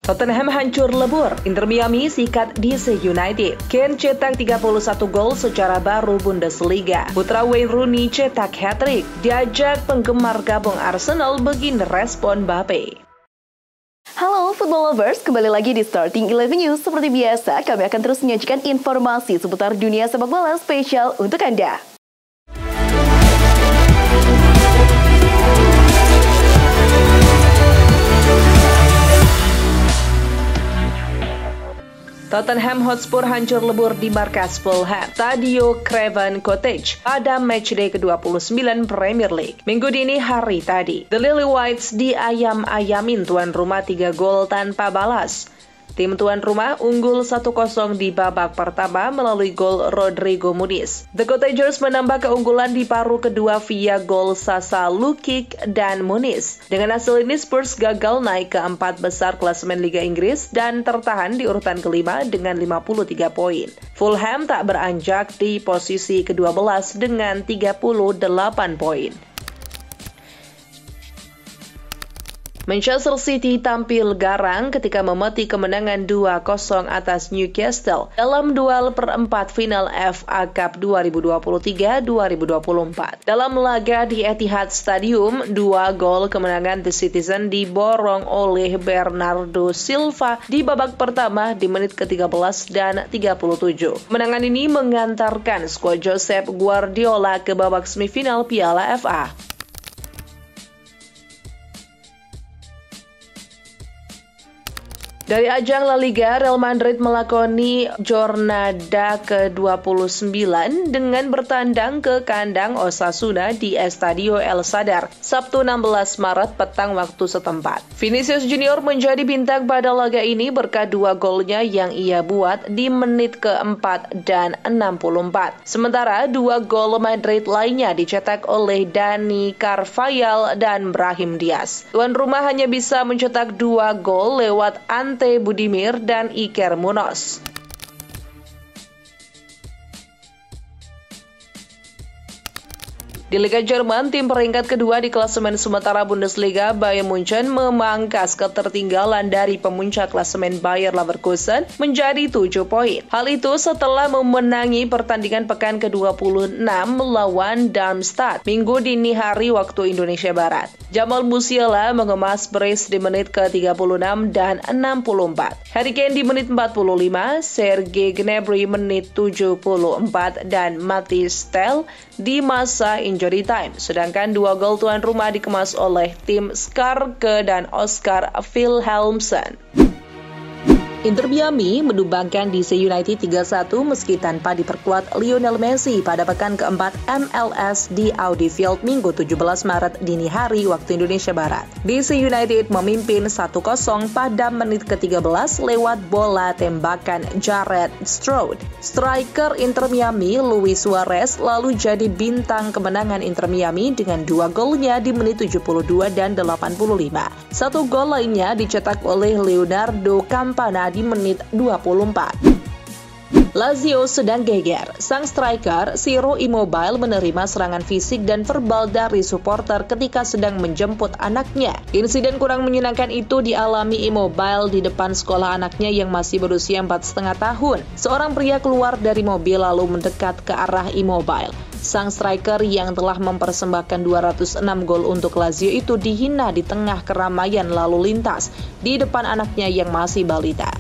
Tottenham hancur lebur, Inter Miami sikat DC United. Kane cetak 31 gol secara baru Bundesliga. Putra Wayne Rooney cetak hat-trick. Diajak penggemar gabung Arsenal, begini respon Mbappe. Halo football lovers, kembali lagi di Starting 11 News. Seperti biasa, kami akan terus menyajikan informasi seputar dunia sepak bola spesial untuk Anda. Tottenham Hotspur hancur lebur di markas Fulham, Stadio Craven Cottage, pada matchday ke-29 Premier League. Minggu dini hari tadi, The Lily Whites diayam-ayamin tuan rumah 3 gol tanpa balas. Tim tuan rumah unggul 1-0 di babak pertama melalui gol Rodrigo Muniz. The Cottagers menambah keunggulan di paruh kedua via gol Sasa Lukic dan Muniz. Dengan hasil ini Spurs gagal naik ke 4 besar klasemen Liga Inggris dan tertahan di urutan kelima dengan 53 poin. Fulham tak beranjak di posisi ke-12 dengan 38 poin. Manchester City tampil garang ketika memetik kemenangan 2-0 atas Newcastle dalam duel perempat final FA Cup 2023-2024. Dalam laga di Etihad Stadium, 2 gol kemenangan The Citizen diborong oleh Bernardo Silva di babak pertama di menit ke-13 dan 37. Kemenangan ini mengantarkan skuad Josep Guardiola ke babak semifinal Piala FA. Dari ajang La Liga, Real Madrid melakoni jornada ke-29 dengan bertandang ke kandang Osasuna di Estadio El Sadar, Sabtu 16 Maret petang waktu setempat. Vinicius Junior menjadi bintang pada laga ini berkat 2 golnya yang ia buat di menit ke-4 dan 64. Sementara 2 gol Madrid lainnya dicetak oleh Dani Carvajal dan Brahim Diaz. Tuan rumah hanya bisa mencetak 2 gol lewat Ante Budimir dan Iker Munoz. Di Liga Jerman, tim peringkat kedua di klasemen sementara Bundesliga, Bayern Munchen memangkas ketertinggalan dari pemuncak klasemen Bayer Leverkusen menjadi 7 poin. Hal itu setelah memenangi pertandingan pekan ke-26 melawan Darmstadt Minggu dini hari waktu Indonesia Barat. Jamal Musiala mengemas brace di menit ke-36 dan 64. Harry Kane di menit 45, Serge Gnabry menit 74 dan Mathys Tel di masa injury time. Sedangkan 2 gol tuan rumah dikemas oleh tim Skarke dan Oscar Wilhelmsen. Inter Miami menumbangkan DC United 3-1 meski tanpa diperkuat Lionel Messi pada pekan keempat MLS di Audi Field Minggu 17 Maret dini hari waktu Indonesia Barat. DC United memimpin 1-0 pada menit ke-13 lewat bola tembakan Jared Stroud. Striker Inter Miami, Luis Suarez, lalu jadi bintang kemenangan Inter Miami dengan 2 golnya di menit 72 dan 85. 1 gol lainnya dicetak oleh Leonardo Campana di menit 24. Lazio sedang geger. Sang striker, Ciro Immobile menerima serangan fisik dan verbal dari supporter ketika sedang menjemput anaknya. Insiden kurang menyenangkan itu dialami Immobile di depan sekolah anaknya yang masih berusia 4,5 tahun. Seorang pria keluar dari mobil lalu mendekat ke arah Immobile. Sang striker yang telah mempersembahkan 206 gol untuk Lazio itu dihina di tengah keramaian lalu lintas di depan anaknya yang masih balita.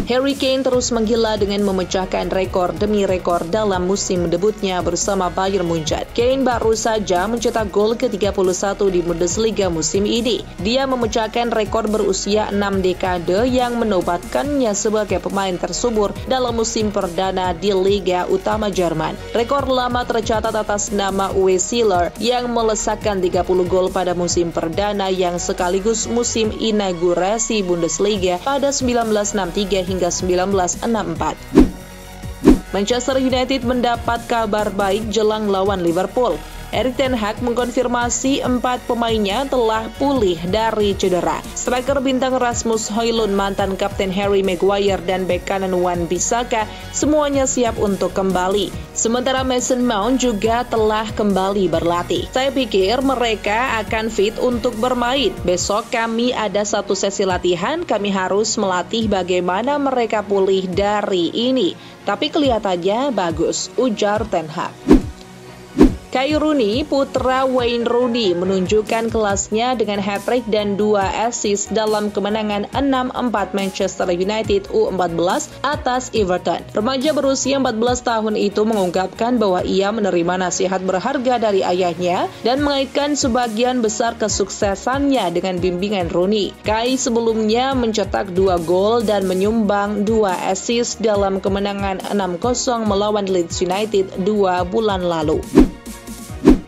Harry Kane terus menggila dengan memecahkan rekor demi rekor dalam musim debutnya bersama Bayern Munchen. Kane baru saja mencetak gol ke-31 di Bundesliga musim ini. Dia memecahkan rekor berusia 6 dekade yang menobatkannya sebagai pemain tersubur dalam musim perdana di Liga Utama Jerman. Rekor lama tercatat atas nama Uwe Seeler yang melesakkan 30 gol pada musim perdana yang sekaligus musim inaugurasi Bundesliga pada 1963 hingga 1964. Manchester United mendapat kabar baik jelang lawan Liverpool. Erik ten Hag mengkonfirmasi 4 pemainnya telah pulih dari cedera. Striker bintang Rasmus Højlund, mantan kapten Harry Maguire, dan bek kanan Wan-Bissaka semuanya siap untuk kembali. Sementara Mason Mount juga telah kembali berlatih. Saya pikir mereka akan fit untuk bermain. Besok kami ada satu sesi latihan, kami harus melatih bagaimana mereka pulih dari ini. Tapi kelihatannya bagus, ujar Ten Hag. Kay Rooney, putra Wayne Rooney, menunjukkan kelasnya dengan hat-trick dan 2 assist dalam kemenangan 6-4 Manchester United U14 atas Everton. Remaja berusia 14 tahun itu mengungkapkan bahwa ia menerima nasihat berharga dari ayahnya dan mengaitkan sebagian besar kesuksesannya dengan bimbingan Rooney. Kay sebelumnya mencetak 2 gol dan menyumbang 2 assist dalam kemenangan 6-0 melawan Leeds United 2 bulan lalu.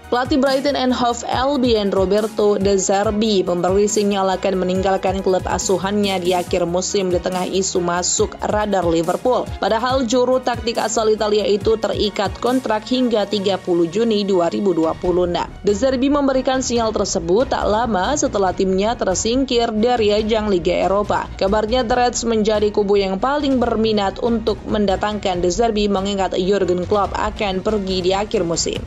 Pelatih Brighton and Hove Albion Roberto De Zerbi memberi sinyal akan meninggalkan klub asuhannya di akhir musim di tengah isu masuk radar Liverpool. Padahal juru taktik asal Italia itu terikat kontrak hingga 30 Juni 2026. De Zerbi memberikan sinyal tersebut tak lama setelah timnya tersingkir dari ajang Liga Eropa. Kabarnya The Reds menjadi kubu yang paling berminat untuk mendatangkan De Zerbi mengingat Jurgen Klopp akan pergi di akhir musim.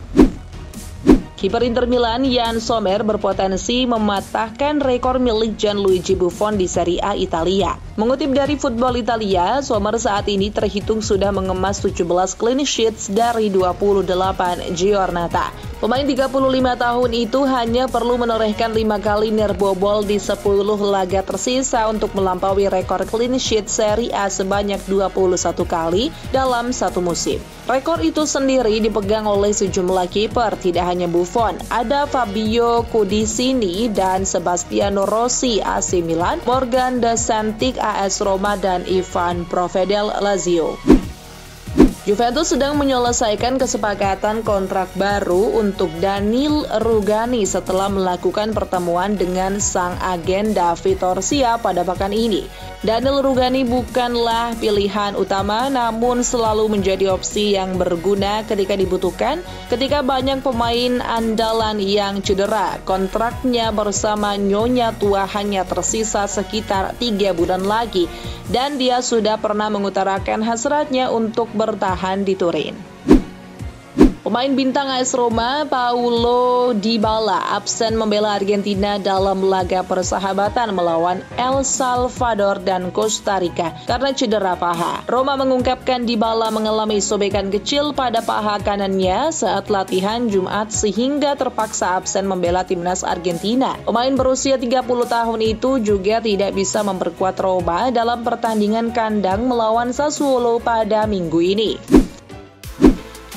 Kiper Inter Milan Yann Sommer berpotensi mematahkan rekor milik Gianluigi Buffon di Serie A Italia. Mengutip dari Football Italia, Sommer saat ini terhitung sudah mengemas 17 clean sheets dari 28 giornata. Pemain 35 tahun itu hanya perlu menorehkan 5 kali nirbobol di 10 laga tersisa untuk melampaui rekor clean sheet Serie A sebanyak 21 kali dalam satu musim. Rekor itu sendiri dipegang oleh sejumlah kiper, tidak hanya Buffon, ada Fabio Cudicini dan Sebastiano Rossi AC Milan, Morgan De Santic AS Roma, dan Ivan Provedel Lazio. Juventus sedang menyelesaikan kesepakatan kontrak baru untuk Daniil Rugani setelah melakukan pertemuan dengan sang agen David Orsia pada pekan ini. Daniil Rugani bukanlah pilihan utama, namun selalu menjadi opsi yang berguna ketika dibutuhkan. Ketika banyak pemain andalan yang cedera, kontraknya bersama Nyonya Tua hanya tersisa sekitar 3 bulan lagi, dan dia sudah pernah mengutarakan hasratnya untuk bertahan di Turin. Pemain bintang AS Roma Paulo Dybala absen membela Argentina dalam laga persahabatan melawan El Salvador dan Costa Rica karena cedera paha. Roma mengungkapkan Dybala mengalami sobekan kecil pada paha kanannya saat latihan Jumat sehingga terpaksa absen membela timnas Argentina. Pemain berusia 30 tahun itu juga tidak bisa memperkuat Roma dalam pertandingan kandang melawan Sassuolo pada minggu ini.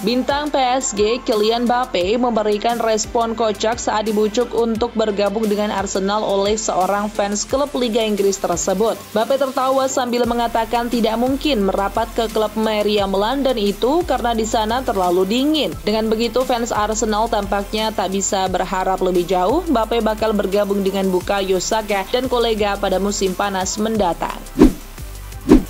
Bintang PSG Kylian Mbappe memberikan respon kocak saat dibujuk untuk bergabung dengan Arsenal oleh seorang fans klub Liga Inggris tersebut. Mbappe tertawa sambil mengatakan tidak mungkin merapat ke klub Meriam London itu karena di sana terlalu dingin. Dengan begitu fans Arsenal tampaknya tak bisa berharap lebih jauh. Mbappe bakal bergabung dengan Bukayo Saka dan kolega pada musim panas mendatang.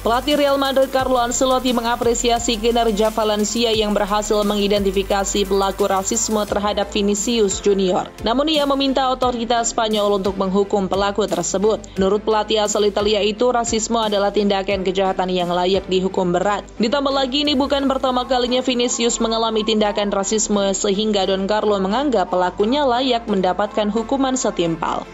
Pelatih Real Madrid Carlo Ancelotti mengapresiasi kinerja Valencia yang berhasil mengidentifikasi pelaku rasisme terhadap Vinicius Junior. Namun ia meminta otoritas Spanyol untuk menghukum pelaku tersebut. Menurut pelatih asal Italia itu, rasisme adalah tindakan kejahatan yang layak dihukum berat. Ditambah lagi ini bukan pertama kalinya Vinicius mengalami tindakan rasisme sehingga Don Carlo menganggap pelakunya layak mendapatkan hukuman setimpal.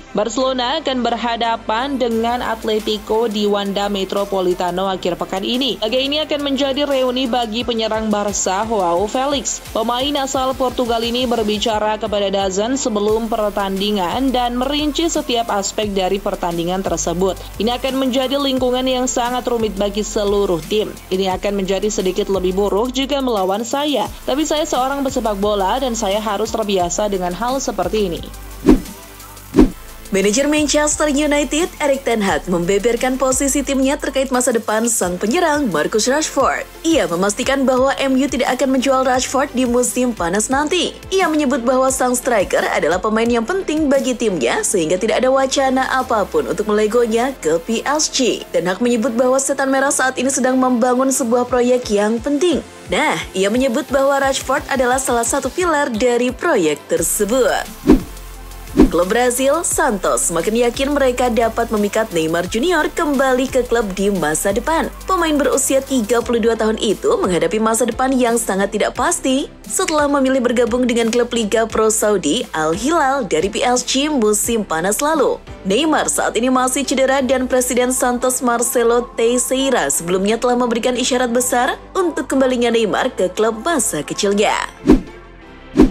Barcelona akan berhadapan dengan Atletico di Wanda Metropolitano akhir pekan ini. Laga ini akan menjadi reuni bagi penyerang Barca, Joao Felix. Pemain asal Portugal ini berbicara kepada DAZN sebelum pertandingan dan merinci setiap aspek dari pertandingan tersebut. Ini akan menjadi lingkungan yang sangat rumit bagi seluruh tim. Ini akan menjadi sedikit lebih buruk jika melawan saya. Tapi saya seorang pesepak bola dan saya harus terbiasa dengan hal seperti ini. Manajer Manchester United, Erik ten Hag, membeberkan posisi timnya terkait masa depan sang penyerang Marcus Rashford. Ia memastikan bahwa MU tidak akan menjual Rashford di musim panas nanti. Ia menyebut bahwa sang striker adalah pemain yang penting bagi timnya sehingga tidak ada wacana apapun untuk melegonya ke PSG. Ten Hag menyebut bahwa Setan Merah saat ini sedang membangun sebuah proyek yang penting. Nah, ia menyebut bahwa Rashford adalah salah satu pilar dari proyek tersebut. Klub Brazil, Santos, semakin yakin mereka dapat memikat Neymar Junior kembali ke klub di masa depan. Pemain berusia 32 tahun itu menghadapi masa depan yang sangat tidak pasti setelah memilih bergabung dengan klub Liga Pro Saudi Al Hilal dari PSG musim panas lalu. Neymar saat ini masih cedera dan Presiden Santos Marcelo Teixeira sebelumnya telah memberikan isyarat besar untuk kembalinya Neymar ke klub masa kecilnya.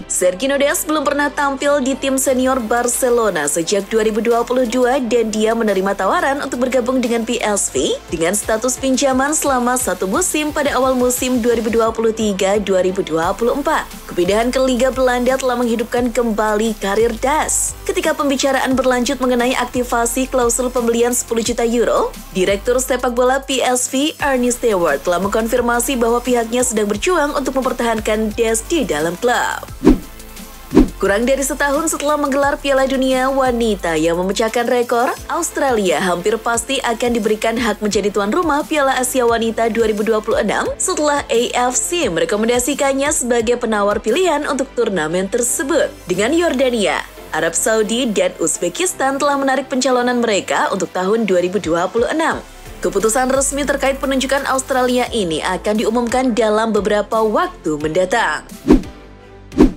Sergio Des belum pernah tampil di tim senior Barcelona sejak 2022 dan dia menerima tawaran untuk bergabung dengan PSV dengan status pinjaman selama satu musim pada awal musim 2023-2024. Kepindahan ke Liga Belanda telah menghidupkan kembali karir Das. Ketika pembicaraan berlanjut mengenai aktivasi klausul pembelian 10 juta euro, Direktur sepak bola PSV Arne Stewart telah mengkonfirmasi bahwa pihaknya sedang berjuang untuk mempertahankan Des di dalam klub. Kurang dari setahun setelah menggelar Piala Dunia Wanita yang memecahkan rekor, Australia hampir pasti akan diberikan hak menjadi tuan rumah Piala Asia Wanita 2026 setelah AFC merekomendasikannya sebagai penawar pilihan untuk turnamen tersebut. Dengan Yordania, Arab Saudi, dan Uzbekistan telah menarik pencalonan mereka untuk tahun 2026. Keputusan resmi terkait penunjukan Australia ini akan diumumkan dalam beberapa waktu mendatang.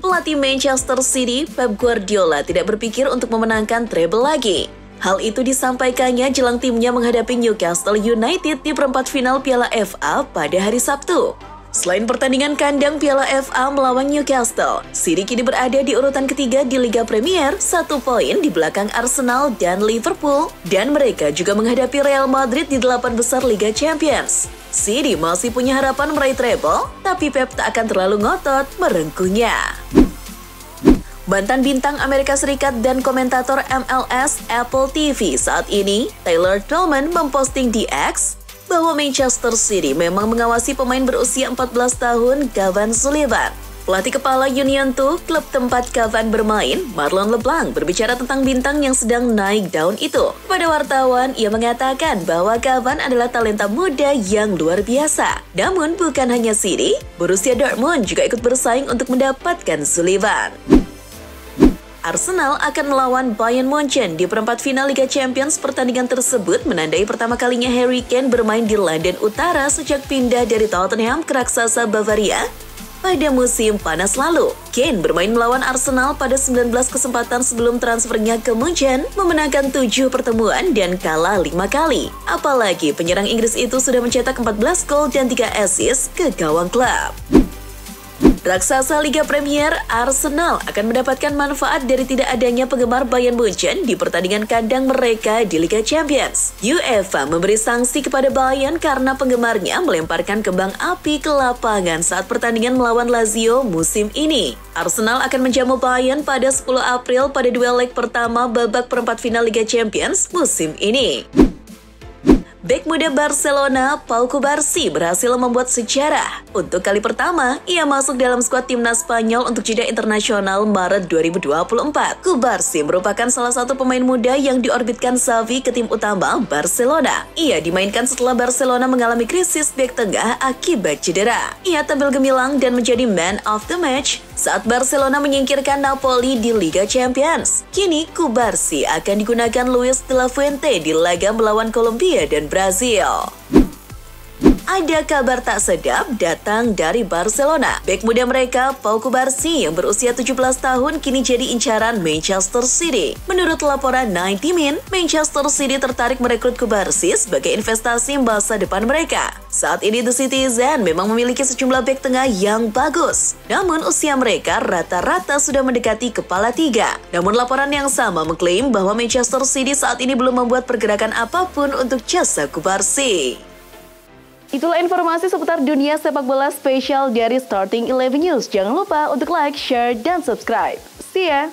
Pelatih Manchester City, Pep Guardiola, tidak berpikir untuk memenangkan treble lagi. Hal itu disampaikannya jelang timnya menghadapi Newcastle United di perempat final Piala FA pada hari Sabtu. Selain pertandingan kandang Piala FA melawan Newcastle, City kini berada di urutan ketiga di Liga Premier, 1 poin di belakang Arsenal dan Liverpool, dan mereka juga menghadapi Real Madrid di 8 besar Liga Champions. City masih punya harapan meraih treble, tapi Pep tak akan terlalu ngotot merengkuhnya. Mantan bintang Amerika Serikat dan komentator MLS Apple TV saat ini, Taylor Twellman, memposting di X bahwa Manchester City memang mengawasi pemain berusia 14 tahun Kevin Sullivan. Pelatih kepala Union 2, klub tempat Cavani bermain, Marlon LeBlanc, berbicara tentang bintang yang sedang naik daun itu. Pada wartawan, ia mengatakan bahwa Cavani adalah talenta muda yang luar biasa. Namun bukan hanya City, Borussia Dortmund juga ikut bersaing untuk mendapatkan Sullivan. Arsenal akan melawan Bayern Munchen di perempat final Liga Champions. Pertandingan tersebut menandai pertama kalinya Harry Kane bermain di London Utara sejak pindah dari Tottenham ke raksasa Bavaria pada musim panas lalu. Kane bermain melawan Arsenal pada 19 kesempatan sebelum transfernya ke Munchen, memenangkan 7 pertemuan dan kalah 5 kali. Apalagi penyerang Inggris itu sudah mencetak 14 gol dan 3 assist ke gawang klub. Raksasa Liga Premier Arsenal akan mendapatkan manfaat dari tidak adanya penggemar Bayern Munchen di pertandingan kandang mereka di Liga Champions. UEFA memberi sanksi kepada Bayern karena penggemarnya melemparkan kembang api ke lapangan saat pertandingan melawan Lazio musim ini. Arsenal akan menjamu Bayern pada 10 April pada duel leg pertama babak perempat final Liga Champions musim ini. Bek muda Barcelona, Pau Cubarsí, berhasil membuat sejarah. Untuk kali pertama, ia masuk dalam skuad timnas Spanyol untuk jeda internasional Maret 2024. Cubarsí merupakan salah satu pemain muda yang diorbitkan Xavi ke tim utama Barcelona. Ia dimainkan setelah Barcelona mengalami krisis bek tengah akibat cedera. Ia tampil gemilang dan menjadi man of the match saat Barcelona menyingkirkan Napoli di Liga Champions. Kini Cubarsí akan digunakan Luis de la Fuente di laga melawan Kolombia dan Brazil. Ada kabar tak sedap datang dari Barcelona. Bek muda mereka, Pau Cubarsí, yang berusia 17 tahun, kini jadi incaran Manchester City. Menurut laporan 90 Min, Manchester City tertarik merekrut Cubarsí sebagai investasi masa depan mereka. Saat ini The Citizen memang memiliki sejumlah bek tengah yang bagus. Namun usia mereka rata-rata sudah mendekati kepala 3. Namun laporan yang sama mengklaim bahwa Manchester City saat ini belum membuat pergerakan apapun untuk jasa Cubarsí. Itulah informasi seputar dunia sepak bola spesial dari Starting 11 News. Jangan lupa untuk like, share, dan subscribe. See ya!